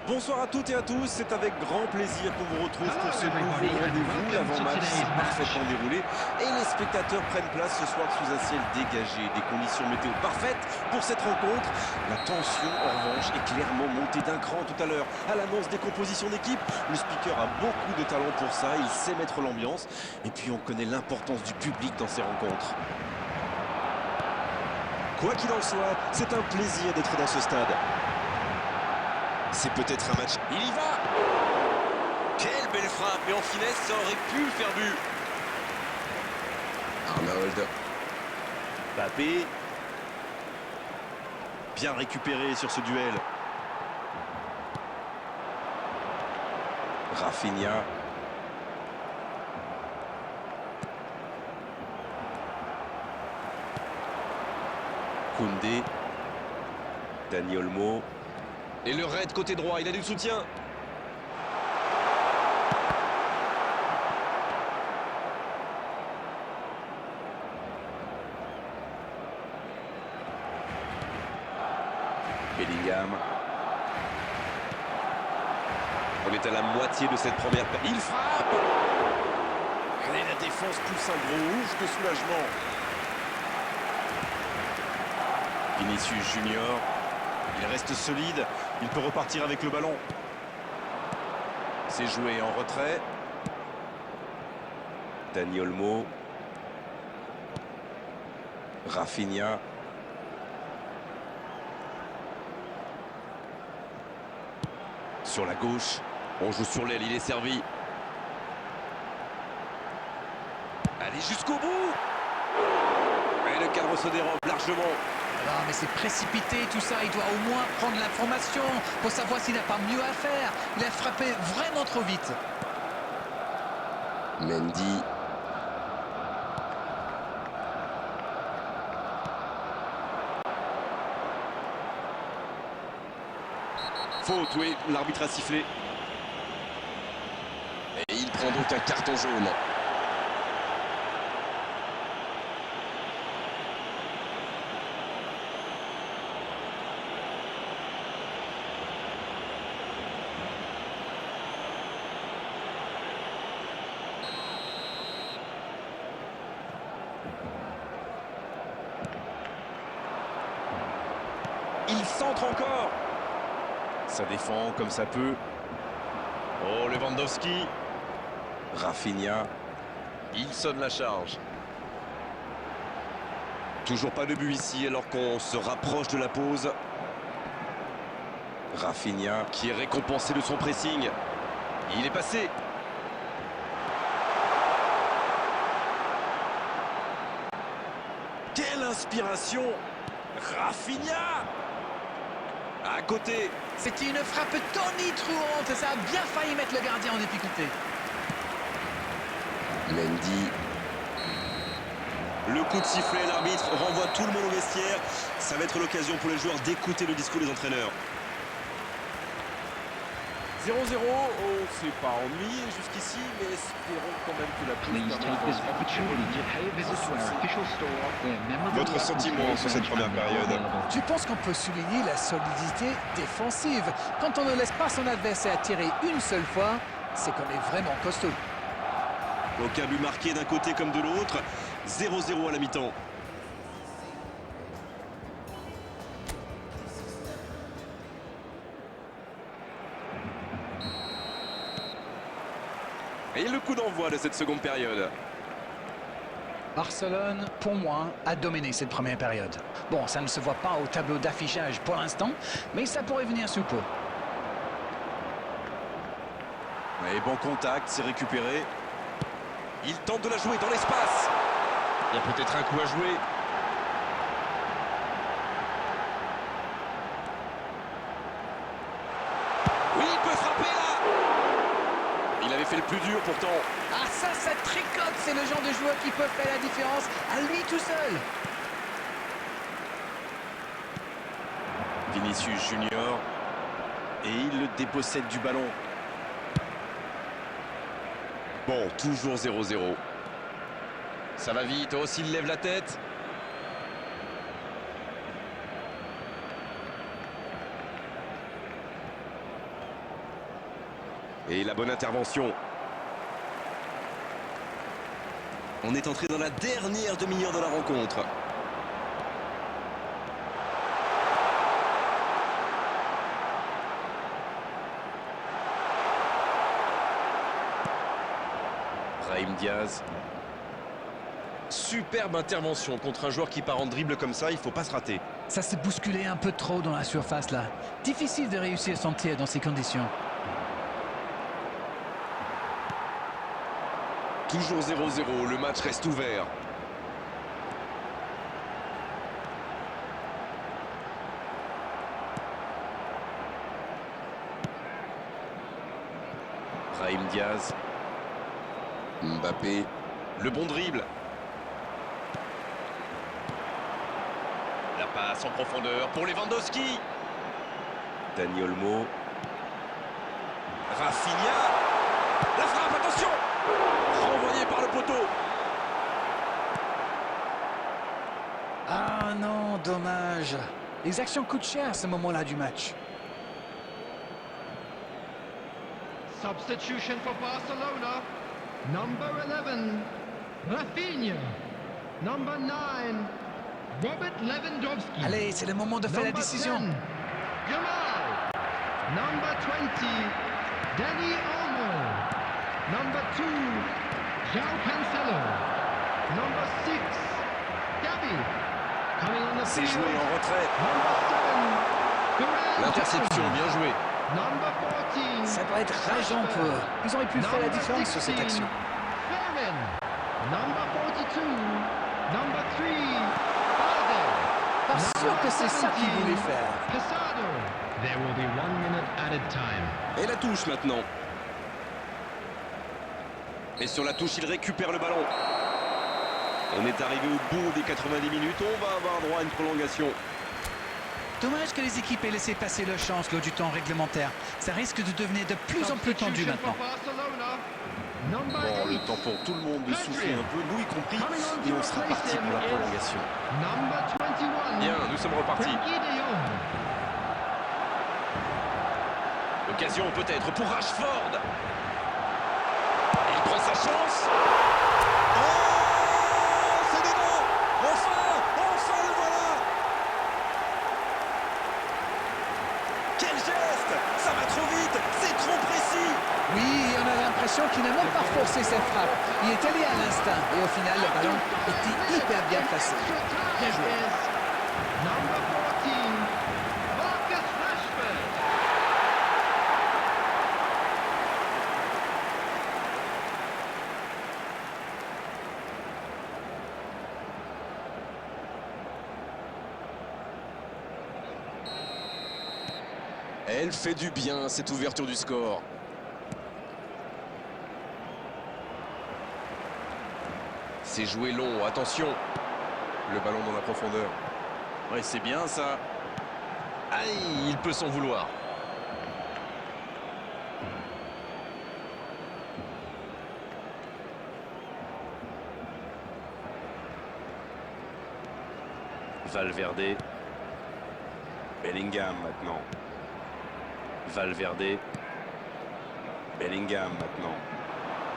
Bonsoir à toutes et à tous, c'est avec grand plaisir qu'on vous retrouve pour ce nouveau rendez-vous. L'avant-match s'est parfaitement déroulé et les spectateurs prennent place ce soir sous un ciel dégagé. Des conditions météo parfaites pour cette rencontre. La tension, en revanche, est clairement montée d'un cran tout à l'heure. À l'annonce des compositions d'équipe, le speaker a beaucoup de talent pour ça, il sait mettre l'ambiance. Et puis on connaît l'importance du public dans ces rencontres. Quoi qu'il en soit, c'est un plaisir d'être dans ce stade. C'est peut-être un match. Il y va! Quelle belle frappe! Mais en finesse, ça aurait pu le faire but. Arnold. Mbappé. Bien récupéré sur ce duel. Rafinha. Koundé. Dani Olmo. Et le raid côté droit, il a du soutien. Bellingham. On est à la moitié de cette première période. Il frappe! Et la défense pousse un gros ouf de soulagement. Vinicius Junior. Il reste solide, il peut repartir avec le ballon. C'est joué en retrait. Dani Olmo. Rafinha. Sur la gauche, on joue sur l'aile, il est servi. Allez jusqu'au bout. Et le cadre se dérobe largement. Non, mais c'est précipité tout ça, il doit au moins prendre l'information pour savoir s'il n'a pas mieux à faire. Il a frappé vraiment trop vite. Mendy. Faute, oui, l'arbitre a sifflé. Et il prend donc un carton jaune. Il centre encore. Ça défend comme ça peut. Oh, Lewandowski. Rafinha. Il sonne la charge. Toujours pas de but ici alors qu'on se rapproche de la pause. Rafinha qui est récompensé de son pressing. Il est passé. Quelle inspiration! Rafinha! À côté. C'était une frappe tonitruante, ça a bien failli mettre le gardien en difficulté. Mendy. Le coup de sifflet, l'arbitre renvoie tout le monde au vestiaire. Ça va être l'occasion pour les joueurs d'écouter le discours des entraîneurs. 0-0, on s'est pas ennuyé jusqu'ici, mais espérons quand même que la pause. Votre sentiment sur cette première période? Je pense qu'on peut souligner la solidité défensive. Quand on ne laisse pas son adversaire tirer une seule fois, c'est qu'on est vraiment costaud. Aucun but marqué d'un côté comme de l'autre. 0-0 à la mi-temps. Et le coup d'envoi de cette seconde période. Barcelone, pour moi, a dominé cette première période. Bon, ça ne se voit pas au tableau d'affichage pour l'instant, mais ça pourrait venir sous peu. Et bon contact, c'est récupéré. Il tente de la jouer dans l'espace. Il y a peut-être un coup à jouer. Oui, il peut frapper là. Il avait fait le plus dur pourtant. Ah ça tricote, c'est le genre de joueur qui peut faire la différence à lui tout seul. Vinicius Junior. Et il le dépossède du ballon. Bon, toujours 0-0. Ça va vite, oh, s'il lève la tête. Et la bonne intervention. On est entré dans la dernière demi-heure de la rencontre. Brahim Diaz. Superbe intervention contre un joueur qui part en dribble comme ça, il ne faut pas se rater. Ça s'est bousculé un peu trop dans la surface là. Difficile de réussir son tir dans ces conditions. Toujours 0-0, le match reste ouvert. Brahim Diaz. Mbappé. Le bon dribble. La passe en profondeur pour Lewandowski. Dani Olmo. Rafinha. La frappe, attention! Renvoyé par le poteau. Ah non, dommage. Les actions coûtent cher à ce moment-là du match. Substitution for Barcelona. Number 11, Rafinha. Number 9, Robert Lewandowski. Allez, c'est le moment de faire la décision. 10, Yamal. Number 20, Dani Olmo. Number 2, João Cancelo. Number 6, Gavi. Coming on the C'est field. joué en retrait. Number 7, Ferran L'interception, Torres. bien joué. Number 14, Ça doit être rageant pour eux. Ils auraient pu faire la différence sur cette action. Ferran. Number 42, number 3, Balde. Pas sûr que c'est ça qu'ils voulaient faire. Casado. There will be 1 minute added time. Et la touche maintenant. Et sur la touche, il récupère le ballon. On est arrivé au bout des 90 minutes. On va avoir droit à une prolongation. Dommage que les équipes aient laissé passer leur chance lors du temps réglementaire. Ça risque de devenir de plus en plus tendu Substitution maintenant. for Barcelona. Number Bon, le 8, temps pour tout le monde de souffler un peu, nous y compris. Et on sera parti pour la prolongation. number 21, Bien, nous sommes repartis. Frenkie de Jong. Occasion peut-être pour Rashford. Il prend sa chance. Oh, c'est dedans. Enfin le voilà. Quel geste. Ça va trop vite, c'est trop précis. Oui, on a l'impression qu'il n'a même pas forcé cette frappe. Il est allé à l'instinct. Et au final, le ballon était hyper bien placé. Bien joué. Number 14, Marcus Rashford. Elle fait du bien, cette ouverture du score. C'est joué long, attention. Le ballon dans la profondeur. Ouais, c'est bien ça. Aïe, il peut s'en vouloir. Valverde. Bellingham maintenant. Valverde. Bellingham maintenant.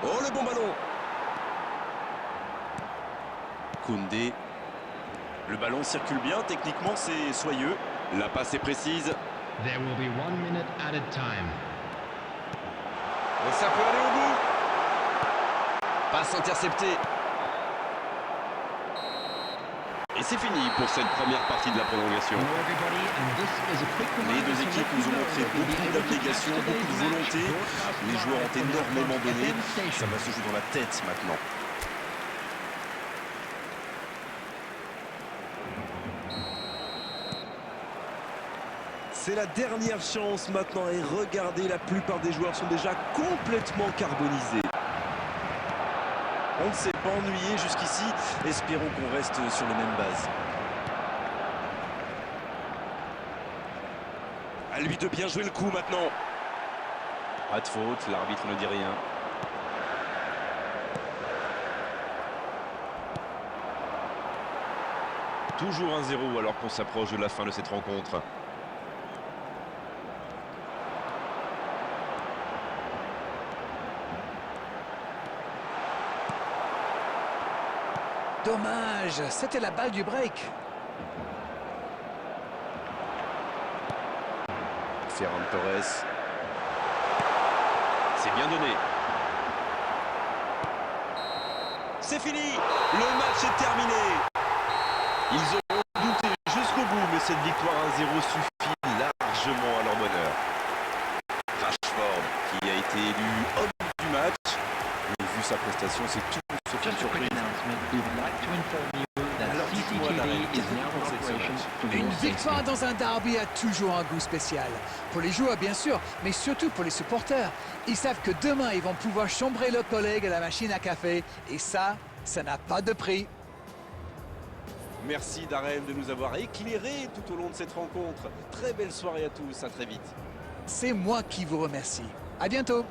Oh, le bon ballon. Koundé. Le ballon circule bien, techniquement c'est soyeux. La passe est précise. There will be 1 minute added time. Et ça peut aller au bout. Passe interceptée. Et c'est fini pour cette première partie de la prolongation. Les deux équipes nous ont montré beaucoup d'abnégation, beaucoup de volonté. Les joueurs ont énormément donné. Ça va se jouer dans la tête maintenant. C'est la dernière chance maintenant et regardez, la plupart des joueurs sont déjà complètement carbonisés. On ne s'est pas ennuyé jusqu'ici, espérons qu'on reste sur les mêmes bases. À lui de bien jouer le coup maintenant. Pas de faute, l'arbitre ne dit rien. Toujours 1-0 alors qu'on s'approche de la fin de cette rencontre. Dommage, c'était la balle du break. Ferran Torres. C'est bien donné. C'est fini. Le match est terminé. Ils ont douté jusqu'au bout, mais cette victoire 1-0 suffit largement à leur bonheur. Rashford, qui a été élu homme du match. Mais vu sa prestation, c'est tout sauf une Just a quick surprise. announcement. We would like to inform you that Alors, dites-moi, Darren, CCTV is qu'est-ce que now vous in pensez de ce operation match? for Une your victoire safety. dans un derby a toujours un goût spécial. Pour les joueurs, bien sûr, mais surtout pour les supporters. Ils savent que demain, ils vont pouvoir chambrer leurs collègues à la machine à café. Et ça n'a pas de prix. Merci Darren de nous avoir éclairés tout au long de cette rencontre. Très belle soirée à tous, à très vite. C'est moi qui vous remercie. À bientôt.